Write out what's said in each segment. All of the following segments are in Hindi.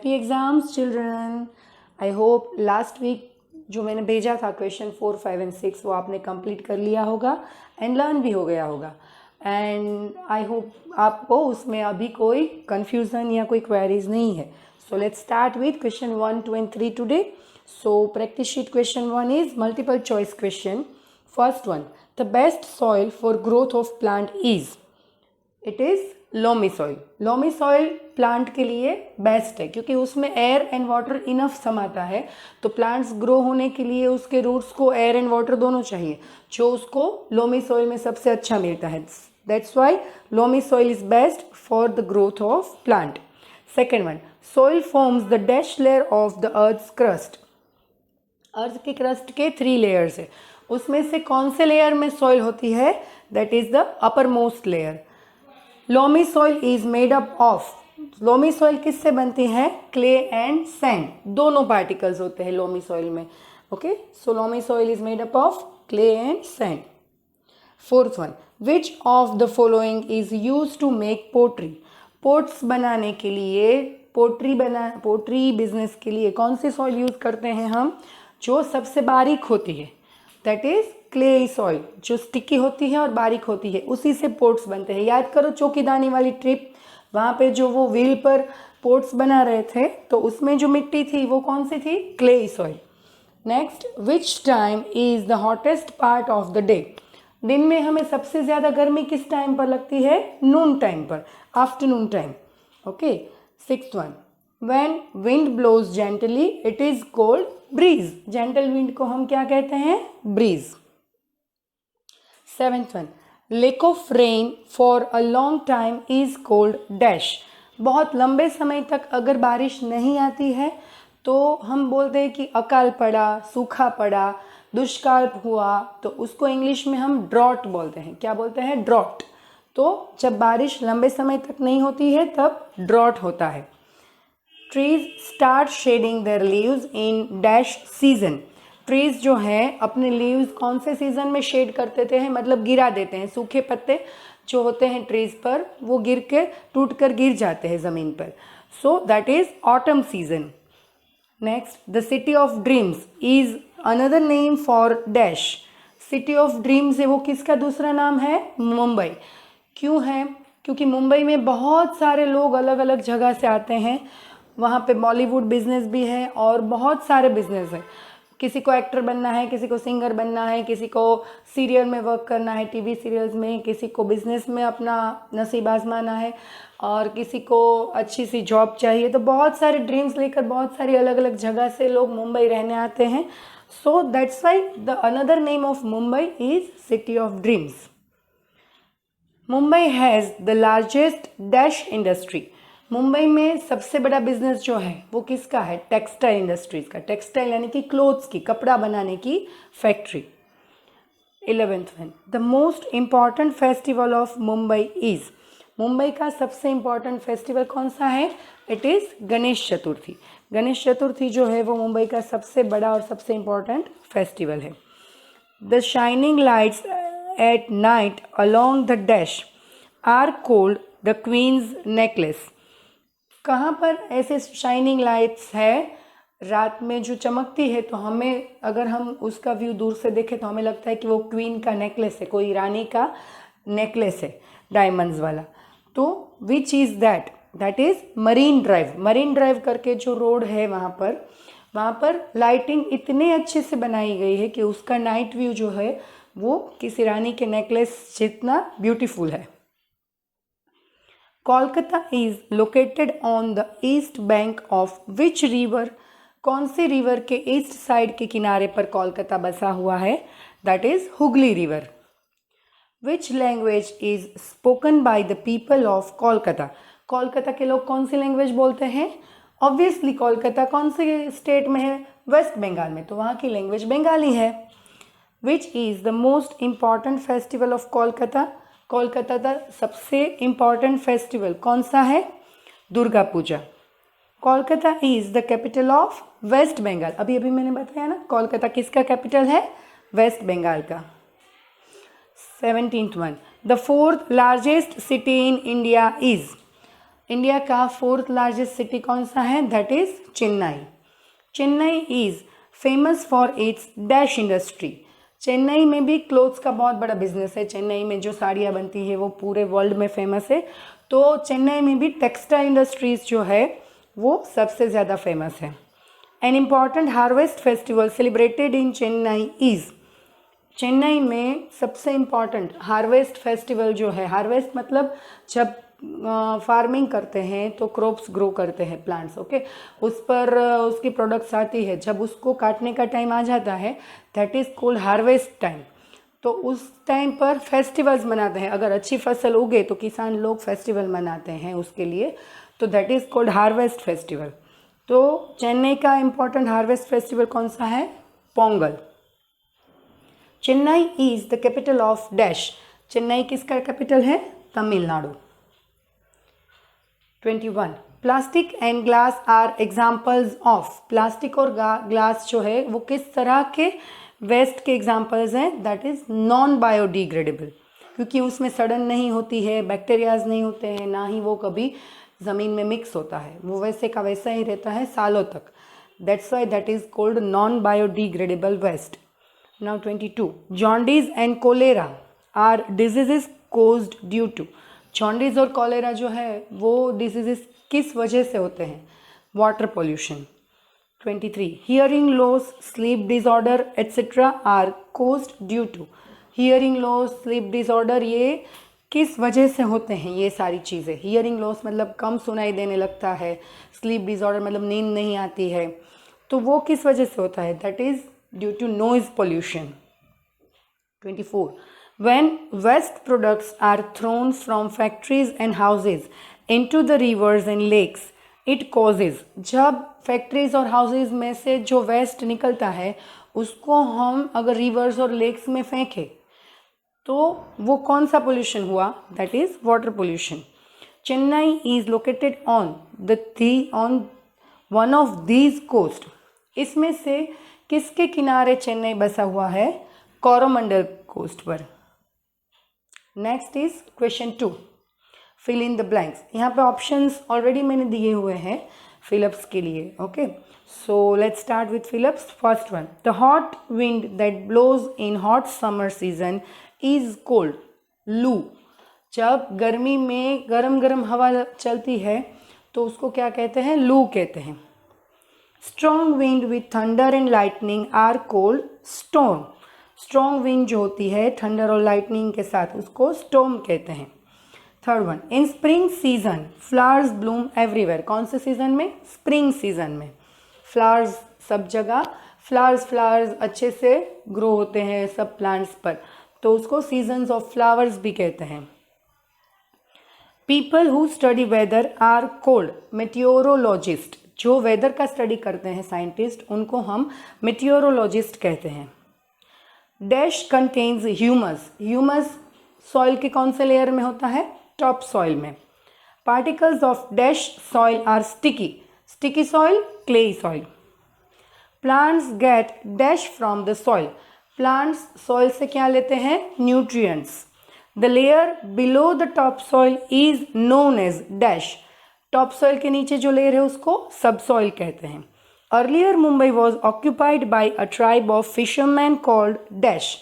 Happy exams children. I hope last week जो मैंने भेजा था क्वेश्चन 4, 5 एंड 6 वो आपने कंप्लीट कर लिया होगा एंड लर्न भी हो गया होगा। एंड आई होप आपको उसमें अभी कोई कन्फ्यूज़न या कोई क्वेरीज नहीं है। सो let's start with question 1, 2 and 3 today. So practice sheet question 1 is multiple choice question. First one, the best soil for growth of plant is, it is loamy soil. Loamy soil plant के लिए बेस्ट है क्योंकि उसमें एयर एंड वाटर इनफ समाता है। तो प्लांट्स ग्रो होने के लिए उसके रूट्स को एयर एंड वाटर दोनों चाहिए, जो उसको लोमी सॉइल में सबसे अच्छा मिलता है। That's why loamy soil is best for the growth of plant. Second one, soil forms the dash layer of the earth's crust. Earth के क्रस्ट के 3 लेयर्स है, उसमें से कौन से लेयर में सॉइल होती है? That is the upper most layer. Loamy soil is made up of, loamy soil किससे बनती है? क्ले एंड सैंड, दोनों पार्टिकल्स होते हैं लोमी सॉइल में। Okay, so loamy soil is made up of clay and sand. Fourth one, which of the following is use to make pottery. Pots बनाने के लिए, पोट्री बिजनेस के लिए कौन सी सॉइल यूज करते हैं हम? जो सबसे बारीक होती है, दैट इज क्ले सॉइल, जो स्टिकी होती है और बारीक होती है, उसी से पोट्स बनते हैं। याद करो चौकीदानी वाली ट्रिप, वहाँ पे जो वो व्हील पर पोट्स बना रहे थे तो उसमें जो मिट्टी थी वो कौन सी थी? Clay soil. Next, which time is the hottest part of the day. दिन में हमें सबसे ज़्यादा गर्मी किस टाइम पर लगती है? नून टाइम पर, afternoon time. Okay, sixth one, when wind blows gently it is called breeze. Gentle wind को हम क्या कहते हैं? Breeze. Seventh one, lack of rain for a long time is called dash. बहुत लंबे समय तक अगर बारिश नहीं आती है तो हम बोलते हैं कि अकाल पड़ा, सूखा पड़ा, दुष्काल हुआ, तो उसको इंग्लिश में हम ड्रॉट बोलते हैं। क्या बोलते हैं? ड्रॉट। तो जब बारिश लंबे समय तक नहीं होती है तब ड्रॉट होता है। Trees start shedding their leaves in dash season. Trees जो है अपने लीव्स कौन से सीजन में शेड कर देते हैं, मतलब गिरा देते हैं। सूखे पत्ते जो होते हैं ट्रीज पर वो गिर के टूट कर गिर जाते हैं ज़मीन पर। सो that is autumn season. Next, the city of dreams is another name for dash. City of dreams है वो किसका दूसरा नाम है? मुंबई। क्यों है? क्योंकि मुंबई में बहुत सारे लोग अलग अलग जगह से आते हैं। वहाँ पे बॉलीवुड बिजनेस भी है और बहुत सारे बिजनेस है। किसी को एक्टर बनना है, किसी को सिंगर बनना है, किसी को सीरियल में वर्क करना है, टीवी सीरियल्स में, किसी को बिजनेस में अपना नसीब आजमाना है और किसी को अच्छी सी जॉब चाहिए। तो बहुत सारे ड्रीम्स लेकर बहुत सारी अलग अलग जगह से लोग मुंबई रहने आते हैं। So that's why the another name of Mumbai is city of dreams. Mumbai has the largest dash industry. Mumbai में सबसे बड़ा बिजनेस जो है वो किसका है? टेक्सटाइल इंडस्ट्रीज का। टेक्सटाइल यानी कि क्लोथ्स की, कपड़ा बनाने की factory. 11th one, the most important festival of Mumbai is. Mumbai का सबसे इम्पॉर्टेंट फेस्टिवल कौन सा है? It is Ganesh Chaturthi. गणेश चतुर्थी जो है वो मुंबई का सबसे बड़ा और सबसे इम्पॉर्टेंट फेस्टिवल है। The shining lights at night along the dash are called the queen's necklace. कहाँ पर ऐसे शाइनिंग लाइट्स है रात में जो चमकती है, तो हमें अगर हम उसका व्यू दूर से देखें तो हमें लगता है कि वो क्वीन का नेकलेस है, कोई रानी का नेकलेस है डायमंड्स वाला। तो which is that? That is marine drive. Marine drive करके जो रोड है वहाँ पर लाइटिंग इतने अच्छे से बनाई गई है कि उसका नाइट व्यू जो है वो किसी रानी के नेकलेस जितना ब्यूटीफुल है। Kolkata is located on the east bank of which river. कौन सी रिवर के ईस्ट साइड के किनारे पर कोलकाता बसा हुआ है? That is Hooghly river. Which language is spoken by the people of Kolkata. Kolkata के लोग कौन सी लैंग्वेज बोलते हैं? ऑब्वियसली कोलकाता कौन से स्टेट में है? वेस्ट बंगाल में, तो वहाँ की लैंग्वेज बंगाली है। Which is the most important festival of Kolkata. Kolkata का सबसे इम्पॉर्टेंट फेस्टिवल कौन सा है? Durga Puja. Kolkata is the capital of West Bengal. अभी अभी मैंने बताया ना, कोलकाता किसका कैपिटल है? वेस्ट बंगाल का। 17th one, the 4th largest city in India is. India का 4th लार्जेस्ट सिटी कौन सा है? That is Chennai. Chennai is famous for its dash industry. Chennai में भी क्लोथ्स का बहुत बड़ा बिजनेस है. चेन्नई में जो साड़ियाँ बनती है वो पूरे वर्ल्ड में फेमस है. तो चेन्नई में भी टेक्सटाइल इंडस्ट्रीज जो है वो सबसे ज़्यादा फेमस है. An important harvest festival celebrated in Chennai is. Chennai में सबसे इम्पॉर्टेंट हार्वेस्ट फेस्टिवल जो है, हार्वेस्ट मतलब जब फार्मिंग करते हैं तो क्रॉप्स ग्रो करते हैं, प्लांट्स, ओके, उस पर उसकी प्रोडक्ट्स आती है, जब उसको काटने का टाइम आ जाता है that is called harvest time. तो उस टाइम पर फेस्टिवल्स मनाते हैं. अगर अच्छी फसल उगे तो किसान लोग फेस्टिवल मनाते हैं उसके लिए, तो that is called harvest festival. तो चेन्नई का इम्पॉर्टेंट हार्वेस्ट फेस्टिवल कौन सा है? Pongal. Chennai is the capital of dash. Chennai किसका कैपिटल है? Tamil Nadu. 21. Plastic and glass are examples of. Plastic और ग्लास जो है वो किस तरह के वेस्ट के एग्जाम्पल्स हैं? दैट इज़ नॉन बायोडिग्रेडेबल, क्योंकि उसमें सड़न नहीं होती है, बैक्टीरियाज नहीं होते हैं, ना ही वो कभी ज़मीन में मिक्स होता है, वो वैसे का वैसा ही रहता है सालों तक. That's why that is called non biodegradable waste. Now 22. Jaundice and cholera are diseases caused due to. Jaundice और कोलेरा जो है वो डिजीजेस किस वजह से होते हैं? Water pollution. 23. Hearing loss, sleep disorder etcetera are caused due to. Hearing loss, sleep disorder, ये किस वजह से होते हैं? ये सारी चीज़ें. हियरिंग लॉस मतलब कम सुनाई देने लगता है, स्लीप डिसऑर्डर मतलब नींद नहीं आती है, तो वो किस वजह से होता है? That is due to noise pollution. 24. When waste products are thrown from factories and houses into the rivers and lakes, it causes. जब फैक्ट्रीज और हाउसेज में से जो वेस्ट निकलता है उसको हम अगर रिवर्स और लेक्स में फेंकें तो वो कौन सा पोल्यूशन हुआ? That is water pollution. Chennai is located on one of these coast. इसमें से किसके किनारे चेन्नई बसा हुआ है? कोरोमंडल कोस्ट पर. Next is question 2. Fill in the blanks. यहाँ पे ऑप्शंस ऑलरेडी मैंने दिए हुए हैं फिलअप्स के लिए, okay. So let's start with fill ups. First one. The hot wind that blows in hot summer season is called. Loo. जब गर्मी में गरम गरम हवा चलती है तो उसको क्या कहते हैं? लू कहते हैं. Strong wind with thunder and lightning are called storm. Strong wind जो होती है थंडर और लाइटनिंग के साथ उसको स्टॉर्म कहते हैं. Third one. इन spring season flowers Bloom everywhere. कौन से सीजन में? स्प्रिंग सीजन में. फ्लावर्स सब जगह, फ्लावर्स अच्छे से ग्रो होते हैं सब प्लांट्स पर, तो उसको सीजन्स ऑफ फ्लावर्स भी कहते हैं. People who study weather are called meteorologist. जो वेदर का स्टडी करते हैं साइंटिस्ट, उनको हम मेटियोरोलॉजिस्ट कहते हैं. Dash contains humus. Humus soil के कौन से लेयर में होता है? टॉप सॉइल में. Particles of dash soil are sticky. Sticky soil, clayey soil. Plants get dash from the soil. Plants soil से क्या लेते हैं? Nutrients. The layer below the top soil is known as dash. Top soil के नीचे जो लेयर है उसको सब सॉइल कहते हैं. Earlier Mumbai was occupied by a tribe of fisherman called dash.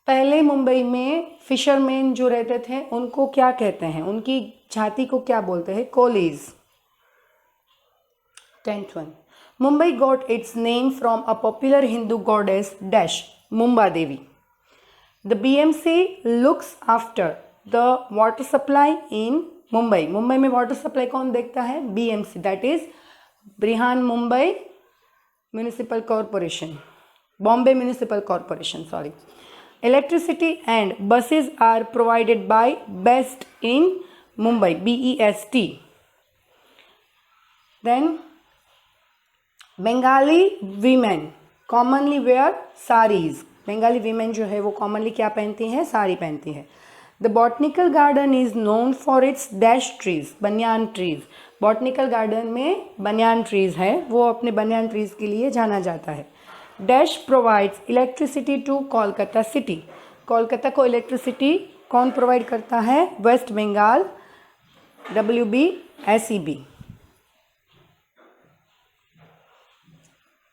पहले मुंबई में फिशरमैन जो रहते थे उनको क्या कहते हैं? उनकी जाति को क्या बोलते हैं? कोलीज. 10th one. Mumbai got its name from a popular Hindu goddess dash Mumba Devi. The BMC looks after the water supply in Mumbai. Mumbai में वाटर सप्लाई कौन देखता है? BMC, that is Brihan Mumbai municipal corporation, Bombay municipal corporation, sorry. Electricity and buses are provided by BEST in Mumbai, BEST. Then Bengali women commonly wear saris. Bengali women जो है वो कॉमनली क्या पहनती हैं? साड़ी पहनती है. The botanical garden is known for its dash trees, बनियान ट्रीज. बॉटनिकल गार्डन में बनियान ट्रीज है, वो अपने बनियान ट्रीज के लिए जाना जाता है. Dash provides electricity to Kolkata city. Kolkata को इलेक्ट्रिसिटी कौन प्रोवाइड करता है? West Bengal WB SEB.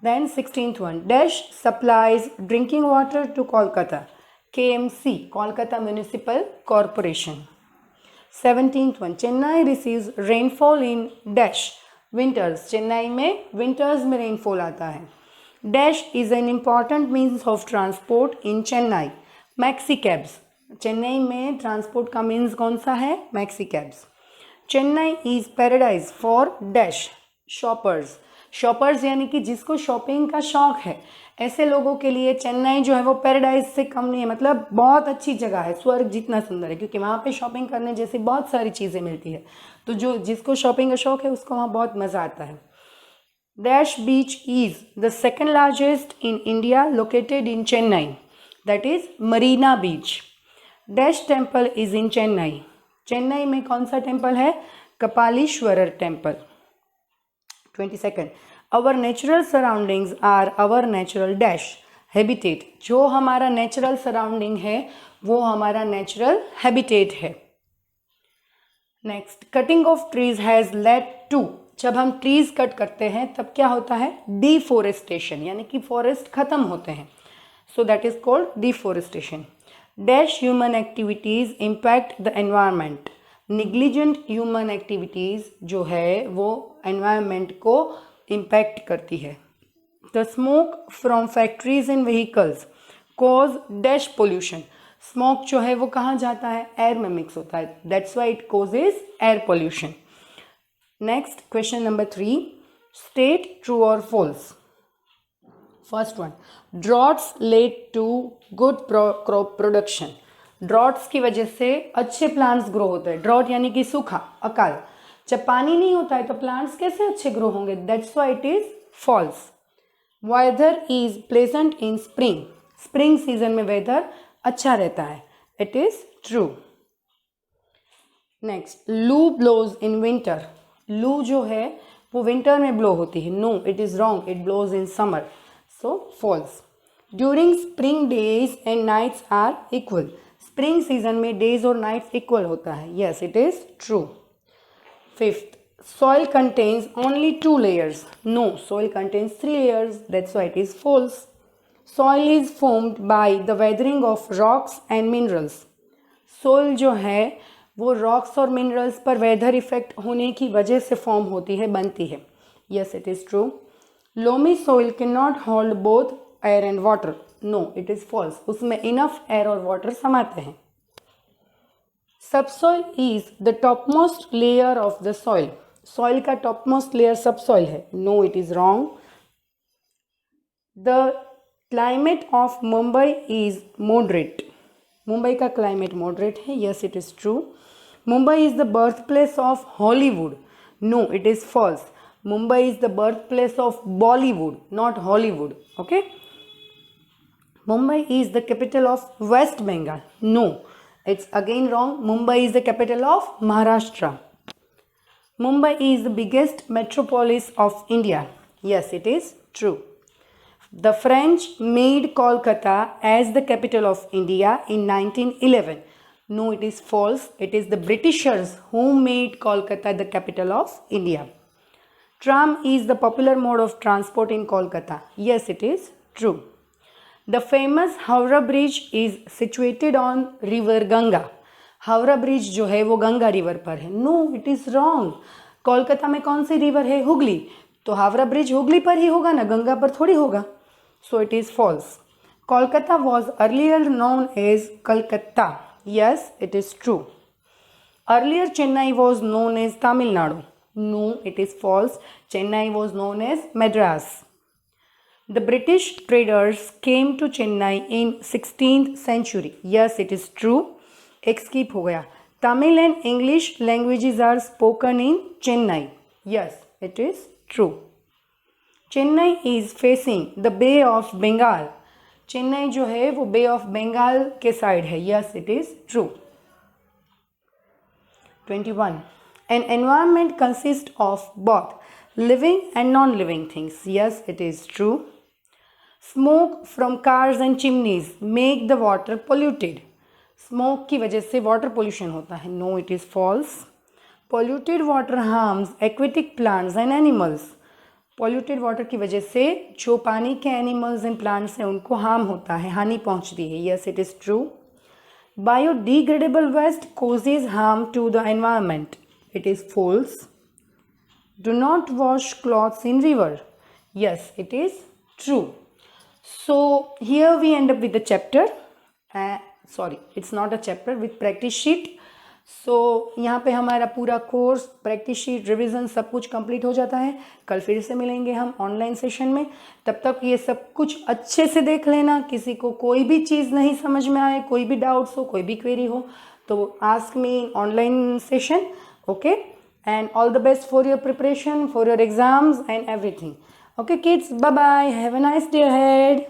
Then 16th one, Dash supplies drinking water to Kolkata. KMC, Kolkata Municipal Corporation. 17th one, Chennai receives rainfall in Dash winters. Chennai में winters में rainfall आता है. Dash is an important means of transport in Chennai. Maxi cabs. Chennai में ट्रांसपोर्ट का मीन्स कौन सा है? Maxi cabs. Chennai is paradise for dash shoppers. Shoppers यानी कि जिसको शॉपिंग का शौक है, ऐसे लोगों के लिए चेन्नई जो है वो पैराडाइज से कम नहीं है, मतलब बहुत अच्छी जगह है, स्वर्ग जितना सुंदर है, क्योंकि वहाँ पे शॉपिंग करने जैसी बहुत सारी चीज़ें मिलती है. तो जो जिसको शॉपिंग का शौक है उसको वहाँ बहुत मज़ा आता है. Dash beach is the second largest in India, located in Chennai, that is Marina beach. Dash temple is in Chennai. Chennai में कौन सा टेम्पल है? Kapaleeshwarar temple. 22nd, our natural surroundings are our natural dash habitat. जो हमारा नेचुरल सराउंडिंग है वो हमारा नेचुरल हैबिटेट है. Next, cutting of trees has led to. जब हम ट्रीज कट करते हैं तब क्या होता है? डिफोरेस्टेशन, यानी कि फॉरेस्ट खत्म होते हैं. So that is called deforestation. Dash human activities impact the environment. Negligent human activities जो है वो एनवायरनमेंट को इम्पैक्ट करती है. The smoke from factories and vehicles cause dash pollution. Smoke जो है वो कहाँ जाता है? एयर में मिक्स होता है, that's why it causes air pollution. Next, question number 3, state true और false. First one, droughts led to good crop production. Droughts की वजह से अच्छे प्लांट्स ग्रो होते हैं. ड्रॉट यानी कि सूखा, अकाल. जब पानी नहीं होता है तो प्लांट्स कैसे अच्छे ग्रो होंगे? That's why it is false. Weather is pleasant in spring. Spring season में वेदर अच्छा रहता है, it is true. Next, loo blows in winter. लू जो है वो विंटर में ब्लो होती है. No, it is wrong, it blows in summer, so false. During spring days and nights are equal. Spring season में डेज और नाइट्स इक्वल होता है. Yes, it is true. 5th, soil contains only 2 layers. No, soil contains 3 layers, that's why it is false. Soil is formed by the weathering of rocks and minerals. Soil जो है वो रॉक्स और मिनरल्स पर वेदर इफेक्ट होने की वजह से फॉर्म होती है, बनती है. Yes, it is true. Loamy soil can not hold both air and water. No, it is false, उसमें इनफ एयर और वाटर समाते हैं. Subsoil is the topmost layer of the soil. Soil का टॉपमोस्ट लेयर सबसॉइल है. No, it is wrong. The climate of Mumbai is moderate. Mumbai का क्लाइमेट मॉडरेट है. Yes, it is true. Mumbai is the birth place of Hollywood. No, it is false. Mumbai is the birth place of Bollywood, not Hollywood. Okay. Mumbai is the capital of West Bengal. No, it's again wrong. Mumbai is the capital of Maharashtra. Mumbai is the biggest metropolis of India. Yes, it is true. The French made Kolkata as the capital of India in 1911. No, it is false. It is the Britishers who made Kolkata the capital of India. Tram is the popular mode of transport in Kolkata. Yes, it is true. The famous Howrah Bridge is situated on river Ganga. Howrah bridge जो है वो गंगा रिवर पर है. No, it is wrong. Kolkata में कौन सी रिवर है? हुगली. तो हावड़ा ब्रिज हुगली पर ही होगा ना, गंगा पर थोड़ी होगा. So it is false. Kolkata was earlier known as Calcutta. Yes, it is true. Earlier Chennai was known as Tamil Nadu. No, it is false. Chennai was known as Madras. The British traders came to Chennai in 16th century. Yes, it is true. एक skip हो गया. Tamil and English languages are spoken in Chennai. Yes, it is true. Chennai is facing the Bay of Bengal. Chennai जो है वो Bay of Bengal के साइड है. Yes, it is true. 21. An environment consists of both living and non-living things. Yes, it is true. Smoke from cars and chimneys make the water polluted. Smoke की वजह से water pollution होता है. No, it is false. Polluted water harms aquatic plants and animals. Polluted water की वजह से जो पानी के एनिमल्स एंड प्लांट्स हैं उनको हार्म होता है, हानि पहुंचती है। Yes, it is true. Biodegradable waste causes harm to the environment. It is false. Do not wash clothes in river. Yes, it is true. So here we end up with the chapter. Sorry, it's not a chapter, with practice sheet. सो यहाँ पे हमारा पूरा कोर्स, प्रैक्टिस शीट, रिविज़न सब कुछ कंप्लीट हो जाता है। कल फिर से मिलेंगे हम ऑनलाइन सेशन में। तब तक ये सब कुछ अच्छे से देख लेना। किसी को कोई भी चीज़ नहीं समझ में आए, कोई भी डाउट्स हो, कोई भी क्वेरी हो तो ask me in online session. Okay, and all the best for your preparation, for your exams and everything. Okay kids, bye bye, have a nice day ahead.